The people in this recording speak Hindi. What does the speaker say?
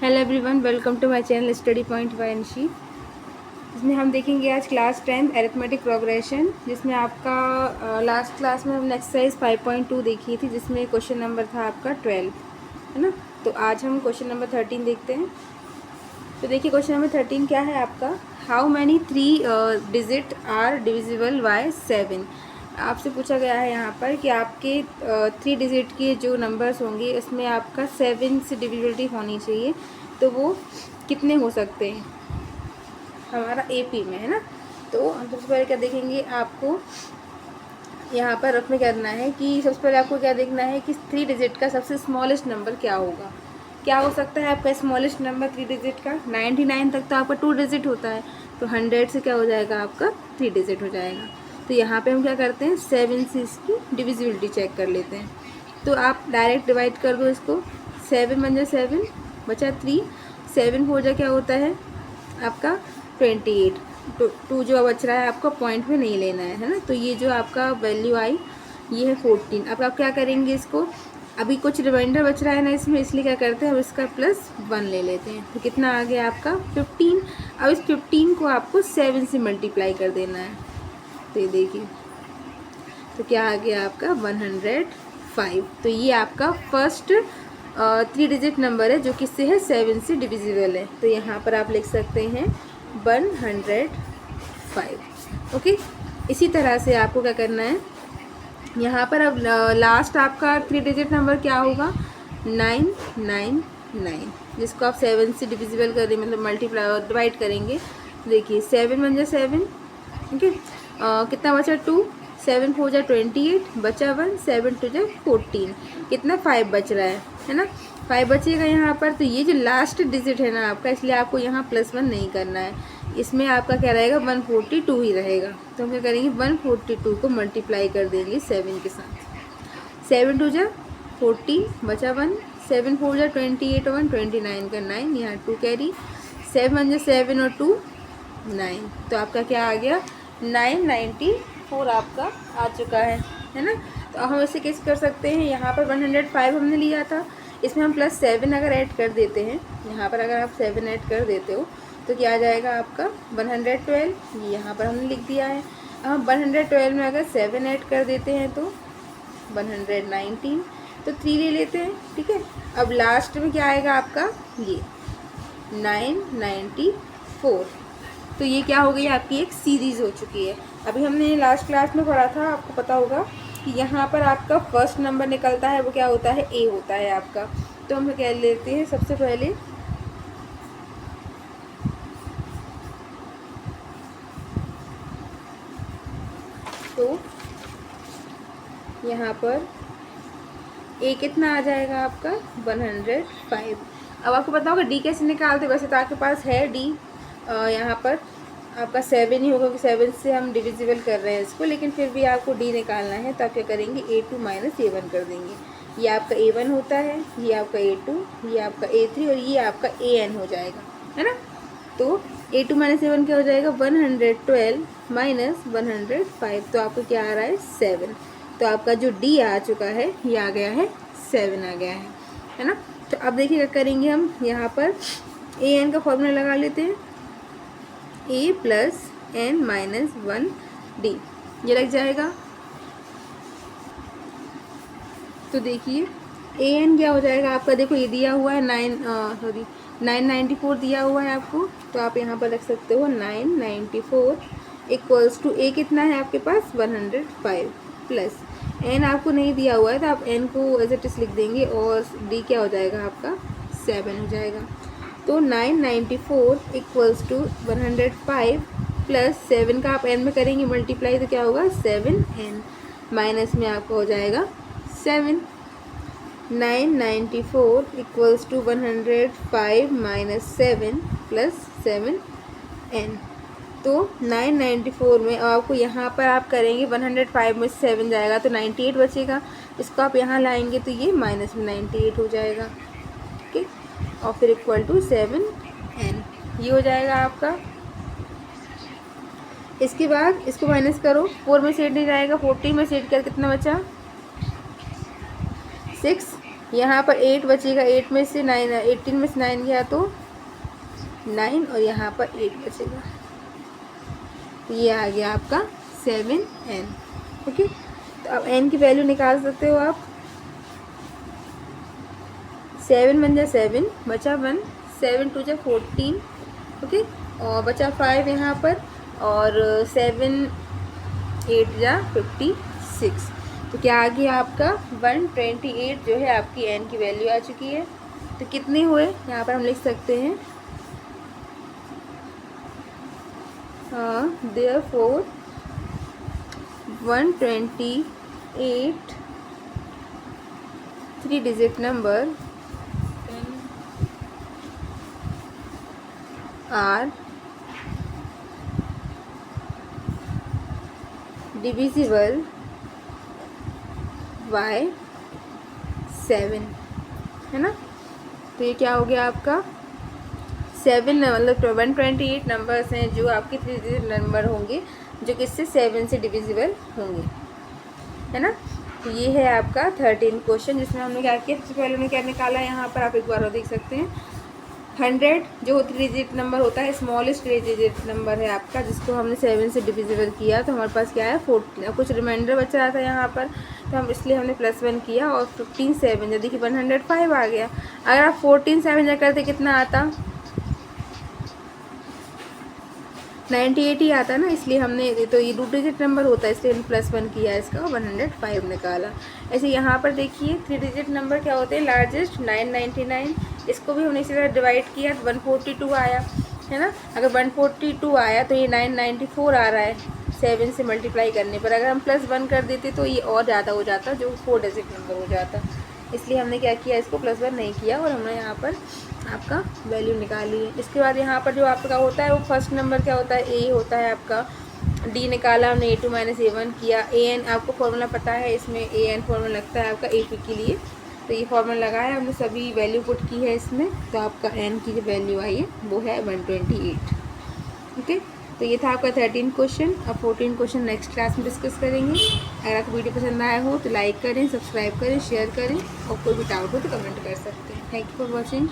Hello everyone, welcome to my channel study point by Anshi. इसमें हम देखेंगे आज क्लास 10 अरिथमेटिक प्रोग्रेशन, जिसमें आपका लास्ट क्लास में हमने एक्सरसाइज 5.2 देखी थी, जिसमें क्वेश्चन नंबर था आपका 12, है ना। तो आज हम क्वेश्चन नंबर 13 देखते हैं। तो देखिए क्वेश्चन नंबर 13 क्या है आपका, how many 3 digit are divisible by 7। आपसे पूछा गया है यहाँ पर कि आपके 3 डिजिट के जो नंबर्स होंगे उसमें आपका 7 से डिविजिबिलिटी होनी चाहिए, तो वो कितने हो सकते हैं हमारा एपी में, है ना। तो हम सबसे पहले क्या देखेंगे, आपको यहाँ पर रफ में करना है कि सबसे पहले आपको क्या देखना है कि 3 डिजिट का सबसे स्मॉलेस्ट नंबर क्या होगा। क्या हो सकता है आपका स्मॉलेस्ट नंबर 3 डिजिट का? 99 तक तो आपका 2 डिजिट होता है, तो 100 से क्या हो जाएगा आपका 3 डिजिट हो जाएगा। तो यहाँ पे हम क्या करते हैं, 7 से इसकी डिविजिबिलिटी चेक कर लेते हैं। तो आप डायरेक्ट डिवाइड कर दो इसको, 7 बन जाए 7 बचा 3, 7 4 जा क्या होता है आपका 28। टू जो बच रहा है आपका पॉइंट में नहीं लेना है ना। तो ये जो आपका वैल्यू आई ये है 14। अब आप क्या करेंगे, इसको अभी कुछ रिमाइंडर बच रहा है ना इसमें, इसलिए क्या करते हैं, अब इसका +1 ले लेते हैं। तो कितना आ गया आपका 15। अब इस 15 को आपको 7 से मल्टीप्लाई कर देना है। तो ये देखिए, तो क्या आ गया आपका 105। तो ये आपका फर्स्ट 3 डिजिट नंबर है जो किससे है, 7 से डिविजिबल है। तो यहाँ पर आप लिख सकते हैं 105। ओके, इसी तरह से आपको क्या करना है, यहाँ पर अब लास्ट आपका 3 डिजिट नंबर क्या होगा, 999, जिसको आप 7 से डिविजिबल करें, मतलब मल्टीप्लाई डिवाइड करेंगे। देखिए 7 बन जाए 7, ओके, कितना बचा 2, 7 4 जा 28 बचा 1, 7 2 जा 14, कितना 5 बच रहा है ना। 5 बचेगा यहाँ पर। तो ये जो लास्ट डिजिट है ना आपका, इसलिए आपको यहाँ +1 नहीं करना है, इसमें आपका क्या रहेगा 142 ही रहेगा। तो हम क्या करेंगे, 142 को मल्टीप्लाई कर देंगे 7 के साथ। 7 2 जा 14 बचा 1, 7 4 जा 28 1 29 का 9, यहाँ 2 कैरी, 7 जा 7 और 2 9। तो आपका क्या आ गया 994 आपका आ चुका है ना। तो हम इसे कैसे कर सकते हैं, यहाँ पर 105 हमने लिया था, इसमें हम +7 अगर ऐड कर देते हैं, यहाँ पर अगर आप 7 ऐड कर देते हो तो क्या आ जाएगा आपका 112। ये यहाँ पर हमने लिख दिया है। अब हम 112 में अगर 7 ऐड कर देते हैं तो 119, तो 3 ले लेते हैं, ठीक है। अब लास्ट में क्या आएगा आपका, ये 994। तो ये क्या हो गई आपकी एक सीरीज़ हो चुकी है। अभी हमने लास्ट क्लास में पढ़ा था, आपको पता होगा कि यहाँ पर आपका फर्स्ट नंबर निकलता है, वो क्या होता है, ए होता है आपका। तो हम क्या लेते हैं, सबसे पहले तो यहाँ पर ए कितना आ जाएगा आपका 105। अब आपको पता होगा डी कैसे निकालते, वैसे तो आपके पास है डी, यहाँ पर आपका 7 ही होगा, क्योंकि 7 से हम डिविजिबल कर रहे हैं इसको, लेकिन फिर भी आपको डी निकालना है। तो आप क्या करेंगे, A2 - A1 कर देंगे। ये आपका A1 होता है, ये आपका A2, ये आपका A3 और ये आपका AN हो जाएगा, है ना। तो A2 - A1 क्या हो जाएगा, 112 - 105। तो आपको क्या आ रहा है 7। तो आपका जो डी आ चुका है ये आ गया है 7 आ गया है ना। तो अब देखिए क्या करेंगे, हम यहाँ पर AN का फॉर्मूला लगा लेते हैं, A + N - 1 D, ये लग जाएगा। तो देखिए AN क्या हो जाएगा आपका, देखो ये दिया हुआ है 994 दिया हुआ है आपको। तो आप यहाँ पर रख सकते हो 994 = A कितना है आपके पास 105 प्लस N आपको नहीं दिया हुआ है, तो आप N को एज इट इज लिख देंगे, और D क्या हो जाएगा आपका 7 हो जाएगा। तो 994 = 105 प्लस 7 का आप N में करेंगे मल्टीप्लाई, तो क्या होगा 7N, माइनस में आपका हो जाएगा 7। 994 = 105 - 7 + 7N। तो 994 में आपको यहाँ पर आप करेंगे 105 में 7 जाएगा तो 98 बचेगा, इसको आप यहाँ लाएंगे तो ये माइनस में 98 हो जाएगा, ठीक, और फिर =7N, ये हो जाएगा आपका। इसके बाद इसको माइनस करो, 4 में से 8 नहीं जाएगा, 14 में से 8 कर कितना बचा 6, यहाँ पर 8 बचेगा, 8 में से 9, 18 में से 9 गया तो 9, और यहाँ पर 8 बचेगा, तो ये आ गया आपका 7n। ओके, तो अब n की वैल्यू निकाल सकते हो आप। 7 बन जा 7, बचा 1, 7 2 जा 14, ओके, और बचा 5 यहाँ पर, और 7 8 जा 56। तो क्या आ गया आपका 128 जो है आपकी n की वैल्यू आ चुकी है। तो कितने हुए यहाँ पर हम लिख सकते हैं, therefore 128 3 digit number are divisible by 7, है ना। तो ये क्या हो गया आपका 7, मतलब 128 नंबर्स हैं जो आपके 3 डिजिट नंबर होंगे जो किससे 7 से डिविजिबल होंगे, है ना। तो ये है आपका 13 क्वेश्चन, जिसमें हमने क्या किया, सबसे पहले हमने क्या निकाला, यहाँ पर आप एक बार और देख सकते हैं 100 जो 3 डिजिट नंबर होता है, स्मॉलेस्ट 3 डिजिट नंबर है आपका, जिसको हमने 7 से डिविजिबल किया, तो हमारे पास क्या है 14। कुछ रिमाइंडर बच रहा था यहाँ पर, तो हम इसलिए हमने +1 किया, और 15 7 जब देखिए 105 आ गया। अगर आप 14 7 जब करते कितना आता, 98 ही आता ना, इसलिए हमने, तो ये 2 डिजिट नंबर होता है इसलिए हमने +1 किया इसका, 105 निकाला। ऐसे यहाँ पर देखिए 3 डिजिट नंबर क्या होते हैं, लार्जेस्ट 999, इसको भी हमने इसी तरह डिवाइड किया तो 142 आया, है ना। अगर 142 आया तो ये 994 आ रहा है 7 से मल्टीप्लाई करने पर। अगर हम +1 कर देते तो ये और ज़्यादा हो जाता, जो 4 डिजिट नंबर हो जाता, इसलिए हमने क्या किया, इसको +1 नहीं किया, और हमने यहाँ पर आपका वैल्यू निकाली है। इसके बाद यहाँ पर जो आपका होता है वो फर्स्ट नंबर क्या होता है, ए होता है आपका, डी निकाला हमने, A2 - A1 किया, an आपको फॉर्मूला पता है, इसमें an फॉर्मूला लगता है आपका AP के लिए, तो ये फॉर्मूला लगाया हमने, सभी वैल्यू पुट की है इसमें, तो आपका n की जो वैल्यू आई है वो है 128। ओके, तो ये था आपका 13 क्वेश्चन। अब 14 क्वेश्चन नेक्स्ट क्लास में डिस्कस करेंगे। अगर आपको वीडियो पसंद आया हो तो लाइक करें, सब्सक्राइब करें, शेयर करें, और कोई भी डाउट हो तो कमेंट कर सकते हैं। Thank you for watching.